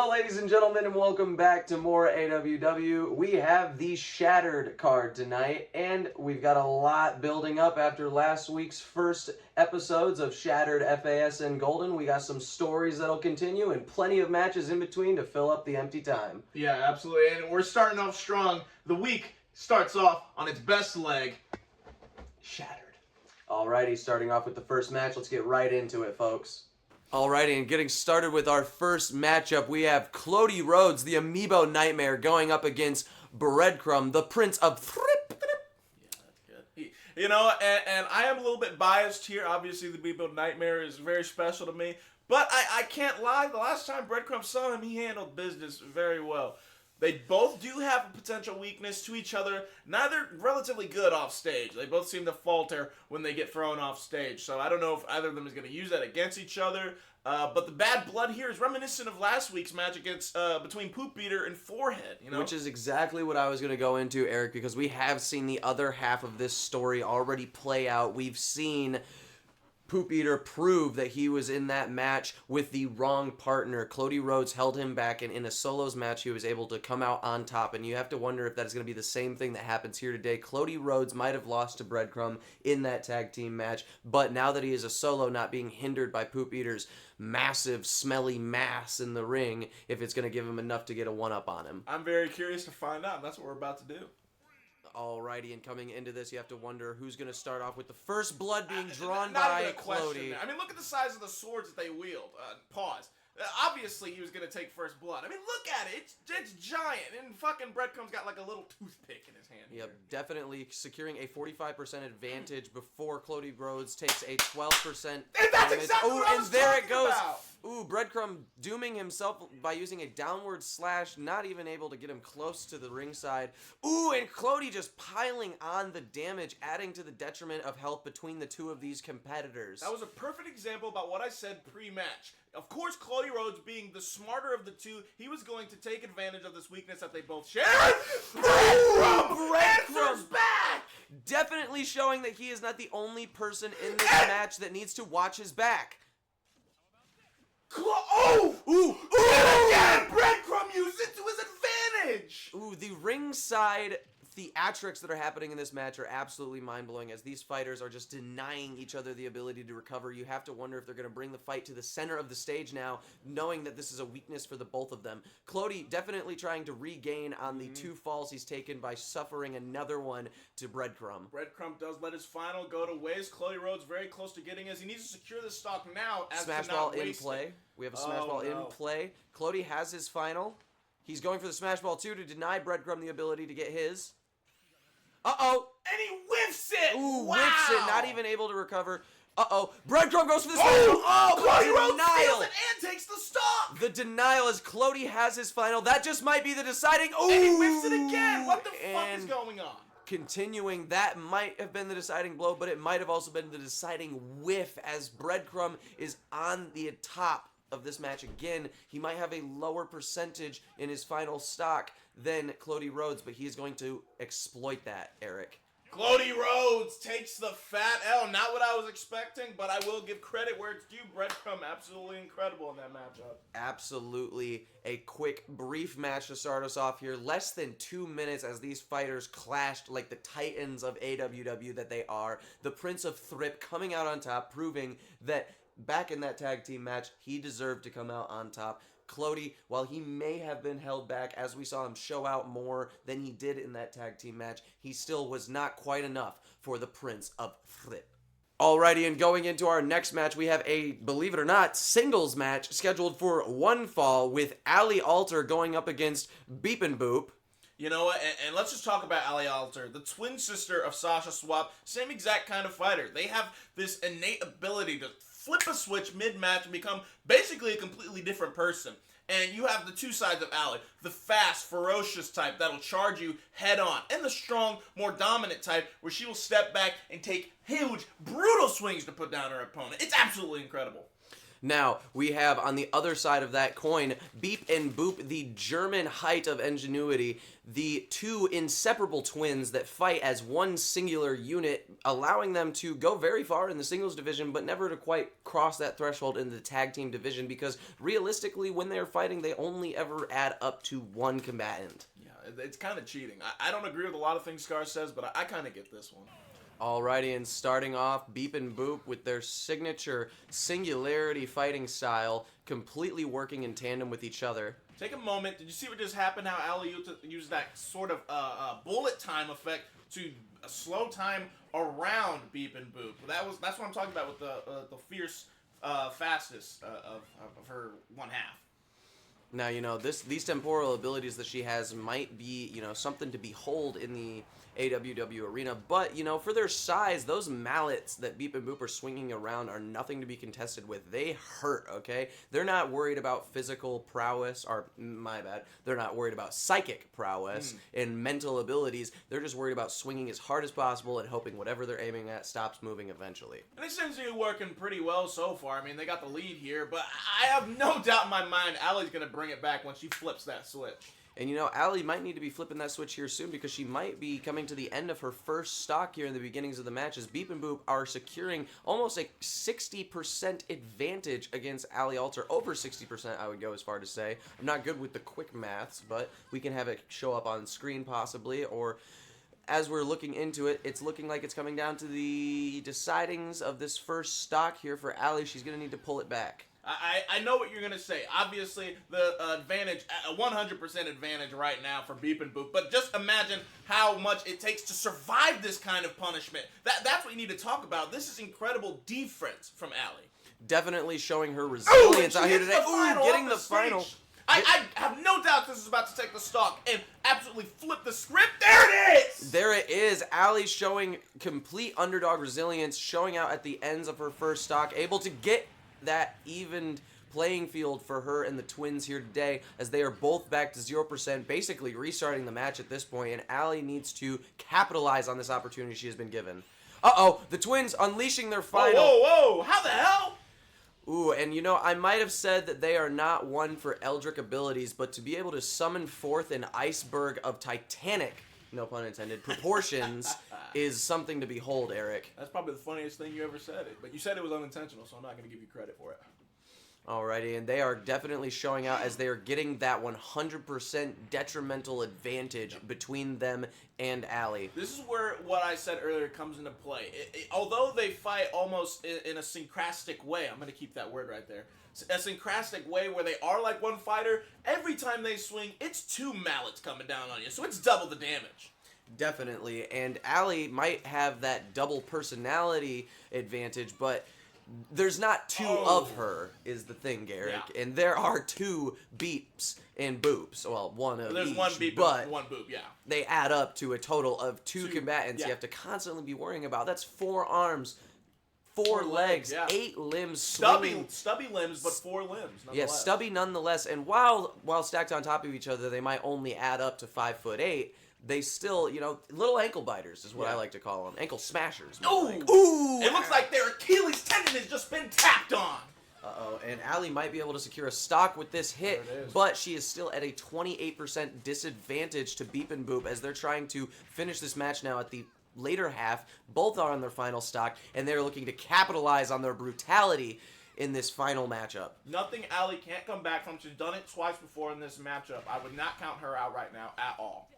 Hello, ladies and gentlemen, and welcome back to more AWW. We have the Shattered card tonight, and we've got a lot building up after last week's first episodes of Shattered FAS and Golden. We got some stories that'll continue and plenty of matches in between to fill up the empty time. Yeah, absolutely, and we're starting off strong. The week starts off on its best leg, Shattered. Alrighty, starting off with the first match, let's get right into it, folks. Alrighty, and getting started with our first matchup, we have Cody Rhodes, the Amiibo Nightmare, going up against Breadcrumb, the Prince of Thrip. Yeah, that's good. You know, and I am a little bit biased here. Obviously, the Amiibo Nightmare is very special to me. But I can't lie. The last time Breadcrumb saw him, he handled business very well. They both do have a potential weakness to each other. Neither relatively good off stage. They both seem to falter when they get thrown off stage. So I don't know if either of them is going to use that against each other. But the bad blood here is reminiscent of last week's match against between Poop Beater and Forehead. You know? Which is exactly what I was going to go into, Eric, because we have seen the other half of this story already play out. We've seen Poop Eater prove that he was in that match with the wrong partner. Cody Rhodes held him back, and in a solos match, he was able to come out on top. And you have to wonder if that is going to be the same thing that happens here today. Cody Rhodes might have lost to Breadcrumb in that tag team match, but now that he is a solo, not being hindered by Poop Eater's massive, smelly mass in the ring, if it's going to give him enough to get a one-up on him. I'm very curious to find out. That's what we're about to do. Alrighty, and coming into this, you have to wonder who's going to start off with the first blood being drawn Not by even a question Cody. there. I mean, look at the size of the swords that they wield. Pause. Obviously, he was going to take first blood. I mean, look at it. It's giant. And fucking Breadcrumb's got like a little toothpick in his hand. Yep, definitely securing a 45% advantage before Cody Rhodes takes a 12% And that's exactly what I was there talking it goes. about. Ooh, Breadcrumb dooming himself by using a downward slash, not even able to get him close to the ringside. Ooh, and Cody just piling on the damage, adding to the detriment of health between the two of these competitors. That was a perfect example about what I said pre-match. Of course, Cody Rhodes, being the smarter of the two, he was going to take advantage of this weakness that they both share. Breadcrumb's back! Definitely showing that he is not the only person in this match that needs to watch his back. Ooh! And again, Breadcrumb used it to his advantage! Ooh, the ringside theatrics that are happening in this match are absolutely mind-blowing as these fighters are just denying each other the ability to recover. You have to wonder if they're going to bring the fight to the center of the stage now, knowing that this is a weakness for the both of them. Cody definitely trying to regain on the two falls he's taken by suffering another one to Breadcrumb. Breadcrumb does let his final go to waste. Cody Rhodes very close to getting his. He needs to secure this stock now as Smash to ball not in waste play. it. We have a smash ball in play. Cody has his final. He's going for the smash ball too to deny Breadcrumb the ability to get his. Uh-oh. And he whiffs it! Ooh, wow. whiffs it, not even able to recover. Uh-oh. Breadcrumb goes for the smash Oh, ball. Cody the Rhodes steals denial. it and takes the stock! The denial as Cody has his final. That just might be the deciding. Ooh. And he whiffs it again! What the fuck is And going on? continuing, that might have been the deciding blow, but it might have also been the deciding whiff as Breadcrumb is on the top of this match again. He might have a lower percentage in his final stock than Cody Rhodes, but he is going to exploit that, Eric. Cody Rhodes takes the fat L. Not what I was expecting, but I will give credit where it's due. Breadcrumb, absolutely incredible in that matchup. Absolutely a quick, brief match to start us off here. Less than 2 minutes as these fighters clashed like the titans of AWW that they are. The Prince of Thrip coming out on top, proving that back in that tag team match, he deserved to come out on top. Cody, while he may have been held back as we saw him show out more than he did in that tag team match, he still was not quite enough for the Prince of Thrip. Alrighty, and going into our next match, we have a, believe it or not, singles match scheduled for one fall with Ali Alter going up against Beep and Boop. You know what? And let's just talk about Ali Alter, the twin sister of Sasha Swap. Same exact kind of fighter. They have this innate ability to flip a switch mid-match and become basically a completely different person. And you have the two sides of Ali. The fast, ferocious type that'll charge you head-on. And the strong, more dominant type where she will step back and take huge, brutal swings to put down her opponent. It's absolutely incredible. Now, we have on the other side of that coin, Beep and Boop, the German height of ingenuity, the two inseparable twins that fight as one singular unit, allowing them to go very far in the singles division, but never to quite cross that threshold in the tag team division, because realistically, when they're fighting, they only ever add up to one combatant. Yeah, it's kind of cheating. I don't agree with a lot of things Scar says, but I kind of get this one. Alrighty, and starting off, Beep and Boop with their signature singularity fighting style, completely working in tandem with each other. Take a moment. Did you see what just happened? How Ali used that sort of bullet time effect to slow time around Beep and Boop. That's what I'm talking about with the fierce fastest of her one half. Now, you know, these temporal abilities that she has might be, you know, something to behold in the AWW arena, but, you know, for their size, those mallets that Beep and Boop are swinging around are nothing to be contested with. They hurt, okay? They're not worried about physical prowess, or, my bad, they're not worried about psychic prowess and mental abilities. They're just worried about swinging as hard as possible and hoping whatever they're aiming at stops moving eventually. And it seems to be working pretty well so far. I mean, they got the lead here, but I have no doubt in my mind Ali's going to bring it back when she flips that switch. And, you know, Ali might need to be flipping that switch here soon, because she might be coming to the end of her first stock here in the beginnings of the match, as Beep and Boop are securing almost a 60% advantage against Ali Alter. Over 60%, I would go as far to say. I'm not good with the quick maths, but we can have it show up on screen possibly, or as we're looking into it, it's looking like it's coming down to the decidings of this first stock here for Ali. She's going to need to pull it back. I know what you're going to say. Obviously, the advantage, a 100% advantage right now for Beep and Boop. But just imagine how much it takes to survive this kind of punishment. That's what you need to talk about. This is incredible defense from Ali. Definitely showing her resilience out here today. Getting the final. I have no doubt this is about to take the stock and absolutely flip the script. There it is! There it is. Ali showing complete underdog resilience, showing out at the ends of her first stock, able to get that evened playing field for her and the twins here today, as they are both back to 0%, basically restarting the match at this point, and Ali needs to capitalize on this opportunity she has been given. Uh-oh, the twins unleashing their final. Whoa, how the hell? Ooh, and you know, I might have said that they are not one for Eldritch abilities, but to be able to summon forth an iceberg of titanic, no pun intended, proportions is something to behold, Eric. That's probably the funniest thing you ever said. But you said it was unintentional, so I'm not going to give you credit for it. Alrighty, and they are definitely showing out as they are getting that 100% detrimental advantage between them and Ali. This is where what I said earlier comes into play. Although they fight almost in a synchrastic way, I'm going to keep that word right there, a synchrastic way where they are like one fighter, every time they swing, it's two mallets coming down on you, so it's double the damage. Definitely, and Ali might have that double personality advantage, but there's not two of her, is the thing, Garrick. Yeah. And there are two Beeps and Boops. Well, one of There's each, one Beep but and one Boop, yeah. they add up to a total of two combatants you have to constantly be worrying about. That's 4 arms, 4 legs, yeah. 8 limbs. Stubby limbs, but 4 limbs, nonetheless. Yeah, stubby nonetheless. And while stacked on top of each other, they might only add up to 5'8". They still, you know, little ankle biters is what I like to call them. Ankle smashers. Ooh! It looks like their Achilles tendon has just been tapped on. Uh-oh, and Ali might be able to secure a stock with this hit, but she is still at a 28% disadvantage to Beep and Boop as they're trying to finish this match now at the later half. Both are on their final stock, and they're looking to capitalize on their brutality in this final matchup. Nothing Ali can't come back from. She's done it twice before in this matchup. I would not count her out right now at all.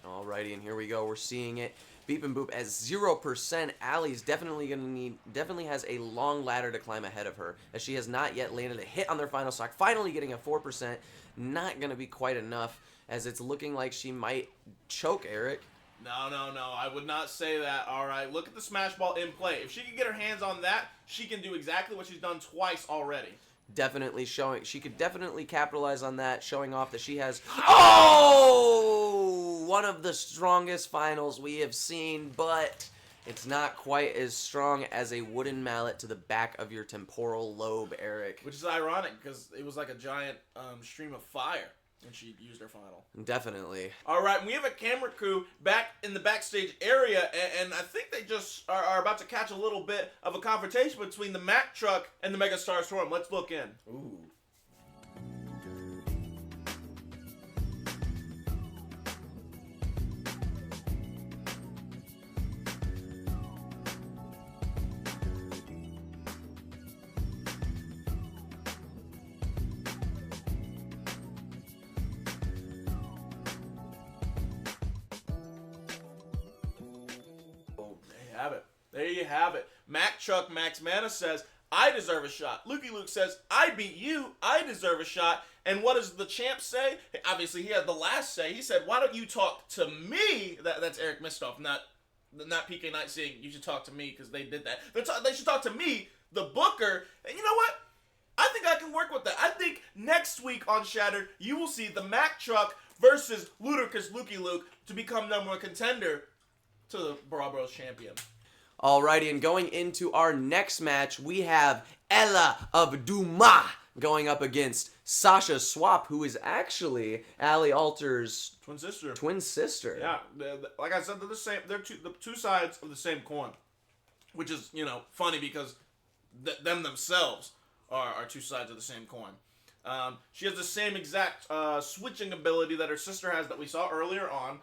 Alrighty, and here we go. We're seeing it. Beep and Boop as 0%. Ali's definitely has a long ladder to climb ahead of her, as she has not yet landed a hit on their final stock. Finally getting a 4%. Not going to be quite enough, as it's looking like she might choke, Eric. No. I would not say that. All right, look at the smash ball in play. If she can get her hands on that, she can do exactly what she's done twice already. Definitely showing, she could definitely capitalize on that, showing off that she has, one of the strongest finals we have seen, but it's not quite as strong as a wooden mallet to the back of your temporal lobe, Eric. Which is ironic, because it was like a giant stream of fire. And she used her final. Definitely. All right, we have a camera crew back in the backstage area, and I think they just are about to catch a little bit of a confrontation between the Mack truck and the Megastar Storm. Let's look in. Ooh. There you have it. Mack Truck Max Mana says, I deserve a shot. Lukey Luke says, I beat you. I deserve a shot. And what does the champ say? Obviously, he had the last say. He said, why don't you talk to me? That's Eric Mystof, not PK Knight saying you should talk to me because they did that. They should talk to me, the booker. And you know what? I think I can work with that. I think next week on Shattered, you will see the Mack Truck versus Ludicrous Lukey Luke to become #1 contender to the Brawl Bros champion. Alrighty, and going into our next match, we have Ella of Dumas going up against Sasha Swap, who is actually Ali Alter's twin sister. Yeah, like I said, they're the same. They're the two sides of the same coin, which is funny because them themselves are two sides of the same coin. She has the same exact switching ability that her sister has that we saw earlier on.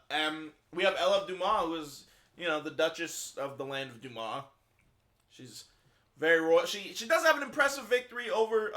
And we have Ella of Dumas, who is the Duchess of the land of Dumas. She's very royal. She does have an impressive victory over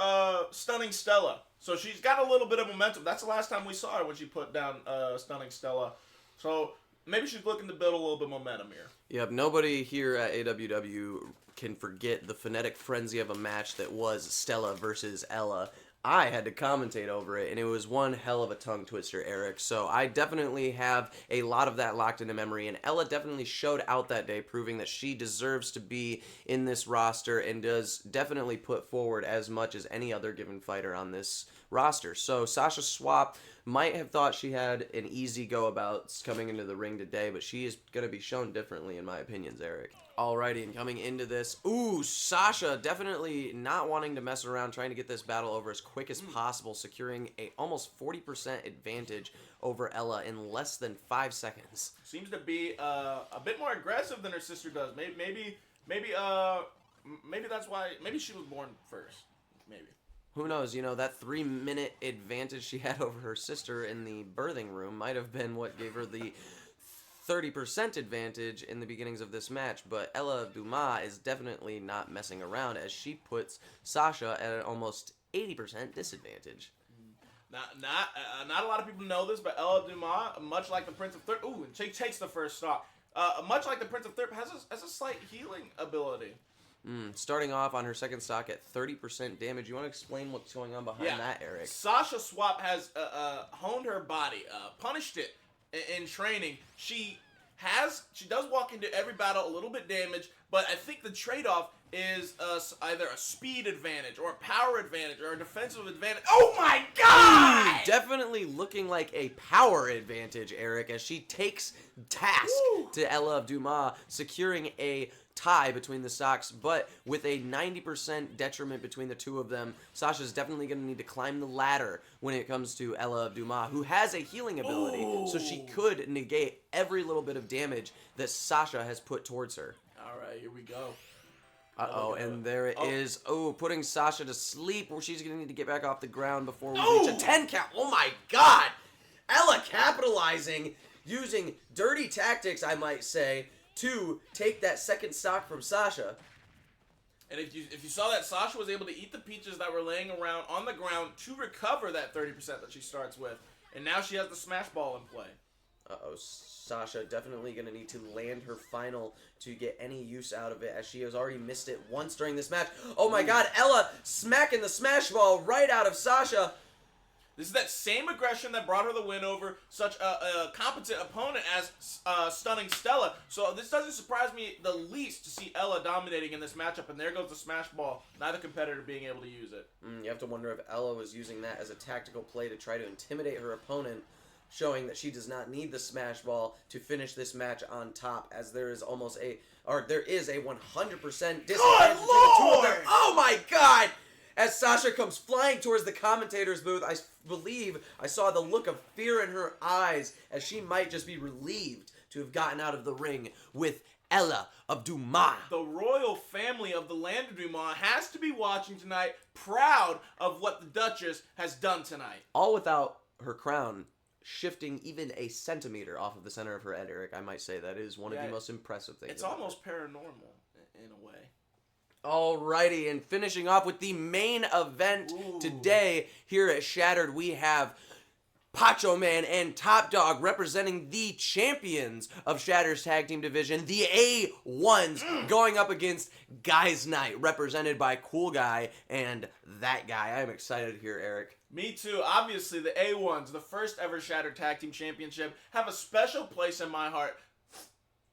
Stunning Stella. So she's got a little bit of momentum. That's the last time we saw her when she put down Stunning Stella. So maybe she's looking to build a little bit of momentum here. Yep, nobody here at AWW can forget the phonetic frenzy of a match that was Stella versus Ella. I had to commentate over it, and it was one hell of a tongue twister, Eric. So I definitely have a lot of that locked into memory, and Ella definitely showed out that day, proving that she deserves to be in this roster and does definitely put forward as much as any other given fighter on this roster. So Sasha Swap might have thought she had an easy go about coming into the ring today, but she is going to be shown differently, in my opinions, Eric. Alrighty, and coming into this, Sasha definitely not wanting to mess around, trying to get this battle over as quick as possible, securing a almost 40% advantage over Ella in less than 5 seconds. Seems to be a bit more aggressive than her sister does. Maybe that's why. Maybe she was born first. Maybe. Who knows? That 3-minute advantage she had over her sister in the birthing room might have been what gave her the 30% advantage in the beginnings of this match, but Ella Dumas is definitely not messing around as she puts Sasha at an almost 80% disadvantage. Not a lot of people know this, but Ella Dumas, much like the Prince of Thirp, and she takes the first stock. Much like the Prince of Thirp, has a slight healing ability. Starting off on her second stock at 30% damage. You want to explain what's going on behind that, Eric? Sasha Swap has honed her body, punished it in training. She does walk into every battle a little bit damaged, but I think the trade-off is either a speed advantage or a power advantage or a defensive advantage. Oh my god! Definitely looking like a power advantage, Eric, as she takes task to Ella of Dumas, securing a tie between the stocks, but with a 90% detriment between the two of them. Sasha's definitely going to need to climb the ladder when it comes to Ella of Dumas, who has a healing ability, so she could negate every little bit of damage that Sasha has put towards her. All right, here we go. And there it is. Putting Sasha to sleep, where she's going to need to get back off the ground before we reach a 10 count. Oh my god! Ella capitalizing, using dirty tactics, I might say, to take that second stock from Sasha. And if you saw that, Sasha was able to eat the peaches that were laying around on the ground to recover that 30% that she starts with. And now she has the smash ball in play. Sasha definitely going to need to land her final to get any use out of it, as she has already missed it once during this match. Oh my god, Ella smacking the smash ball right out of Sasha. This is that same aggression that brought her the win over such a competent opponent as Stunning Stella. So this doesn't surprise me the least to see Ella dominating in this matchup. And there goes the smash ball. Neither competitor being able to use it. You have to wonder if Ella was using that as a tactical play to try to intimidate her opponent, showing that she does not need the smash ball to finish this match on top, as there is a 100% disadvantage between the two of them. Oh my god! as Sasha comes flying towards the commentator's booth. I believe I saw the look of fear in her eyes as she might just be relieved to have gotten out of the ring with Ella of Dumas. The royal family of the land of Dumas has to be watching tonight, proud of what the Duchess has done tonight. All without her crown shifting even a centimeter off of the center of her head, Eric. I might say that is one of the most impressive things. It's almost paranormal in a way. Alrighty, and finishing off with the main event today here at Shattered, we have Pacho Man and Top Dog representing the champions of Shatter's tag team division, the A1s, going up against Guys Night, represented by Cool Guy and That Guy. I'm excited to hear, Eric. Me too. Obviously, the A1s, the first ever Shattered Tag Team Championship, have a special place in my heart.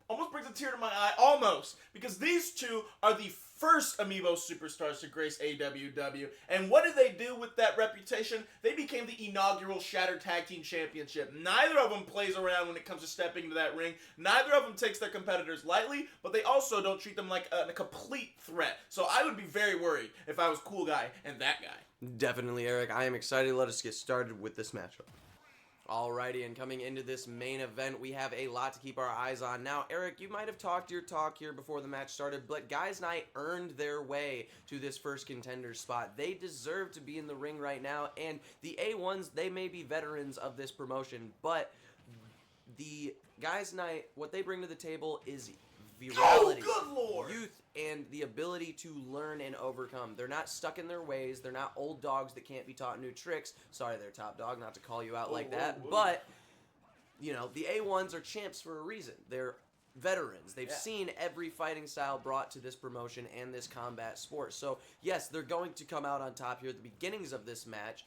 Almost brings a tear to my eye, almost, because these two are the first Amiibo Superstars to grace AWW. And what did they do with that reputation? They became the inaugural Shattered Tag Team Championship. Neither of them plays around when it comes to stepping into that ring. Neither of them takes their competitors lightly, but they also don't treat them like a complete threat. So I would be very worried if I was Cool Guy and That Guy. Definitely, Eric. I am excited. Let us get started with this matchup. Alrighty, and coming into this main event, we have a lot to keep our eyes on. Now, Eric, you might have talked your talk here before the match started, but Guys Night earned their way to this first contender spot. They deserve to be in the ring right now, and the A1s, they may be veterans of this promotion, but the Guys Night, what they bring to the table is virality, good Lord, youth, and the ability to learn and overcome. They're not stuck in their ways. They're not old dogs that can't be taught new tricks. Sorry there, Top Dog, not to call you out like that. But, you know, the A1s are champs for a reason. They're veterans. They've seen every fighting style brought to this promotion and this combat sport. So, yes, they're going to come out on top here at the beginnings of this match,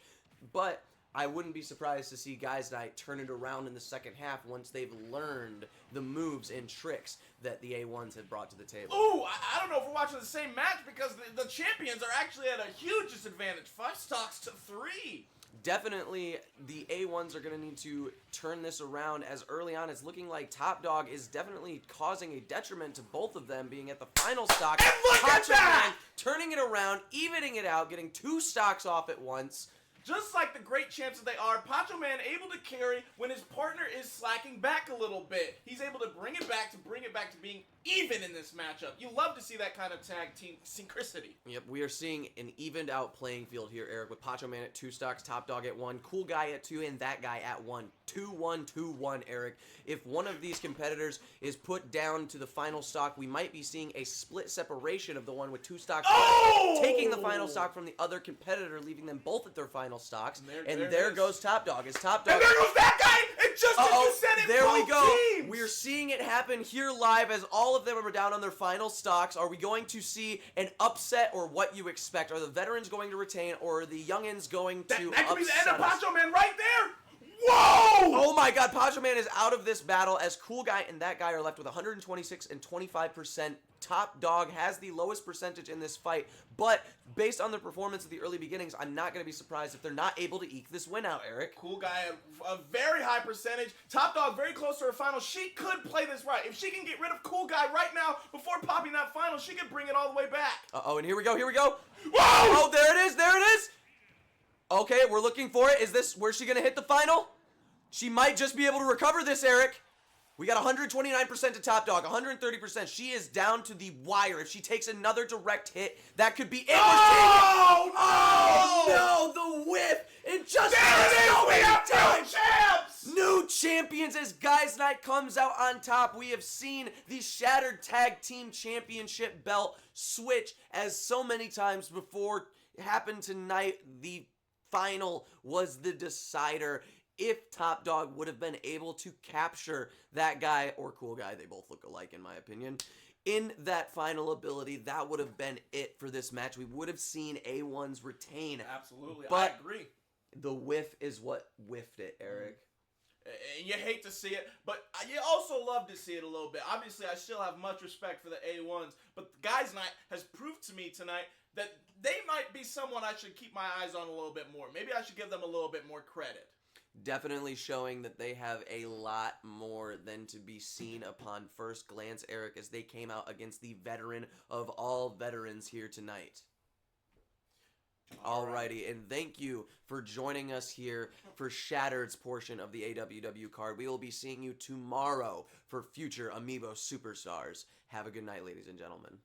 but I wouldn't be surprised to see Guys Night turn it around in the second half once they've learned the moves and tricks that the A1s have brought to the table. Ooh, I don't know if we're watching the same match because the champions are actually at a huge disadvantage. 5 stocks to 3. Definitely, the A1s are going to need to turn this around as early on. It's looking like Top Dog is definitely causing a detriment to both of them being at the final stock. And look at that! Turning it around, evening it out, getting 2 stocks off at once. Just like the great champs that they are, Pacho Man able to carry when his partner is slacking back a little bit. He's able to bring it back to being even in this matchup. You love to see that kind of tag team synchronicity. Yep, we are seeing an evened out playing field here, Eric, with Pacho Man at 2 stocks, Top Dog at 1, Cool Guy at 2, and That Guy at 1. 2-1, 2-1, Eric. If one of these competitors is put down to the final stock, we might be seeing a split separation of the one with 2 stocks, taking the final stock from the other competitor, leaving them both at their final stocks. And there goes Top Dog. As Top Dog. And there goes That Guy! And just as you said it, there we go. Teams. We're seeing it happen here live as all of them are down on their final stocks. Are we going to see an upset, or what you expect? Are the veterans going to retain, or are the youngins going to that could be the end of upset us? Pacho Man right there! Whoa! Oh my god, Pacho Man is out of this battle as Cool Guy and That Guy are left with 126 and 25%. Top Dog has the lowest percentage in this fight, but based on the performance of the early beginnings, I'm not going to be surprised if they're not able to eke this win out, Eric. Cool Guy, a very high percentage. Top Dog very close to her final. She could play this right. If she can get rid of Cool Guy right now before popping that final, she could bring it all the way back. Uh-oh, and here we go, here we go. Whoa! Oh, there it is, there it is. Okay, we're looking for it. Is this, where's she going to hit the final? She might just be able to recover this, Eric. We got 129% to Top Dog, 130%. She is down to the wire. If she takes another direct hit, that could be it. Oh, no, the whiff. It just there it is. We have time. new champs. New champions as Guys Night comes out on top. We have seen the Shattered Tag Team Championship belt switch as so many times before happened tonight. The final was the decider. If Top Dog would have been able to capture That Guy or Cool Guy, they both look alike in my opinion, in that final ability, that would have been it for this match. We would have seen A1s retain. Absolutely, but I agree. The whiff is what whiffed it, Eric. And you hate to see it, but you also love to see it a little bit. Obviously, I still have much respect for the A1s, but Guys Night has proved to me tonight that they might be someone I should keep my eyes on a little bit more. Maybe I should give them a little bit more credit. Definitely showing that they have a lot more than to be seen upon first glance, Eric, as they came out against the veteran of all veterans here tonight. Alrighty, and thank you for joining us here for Shattered's portion of the AWW card. We will be seeing you tomorrow for Future Amiibo Superstars. Have a good night, ladies and gentlemen.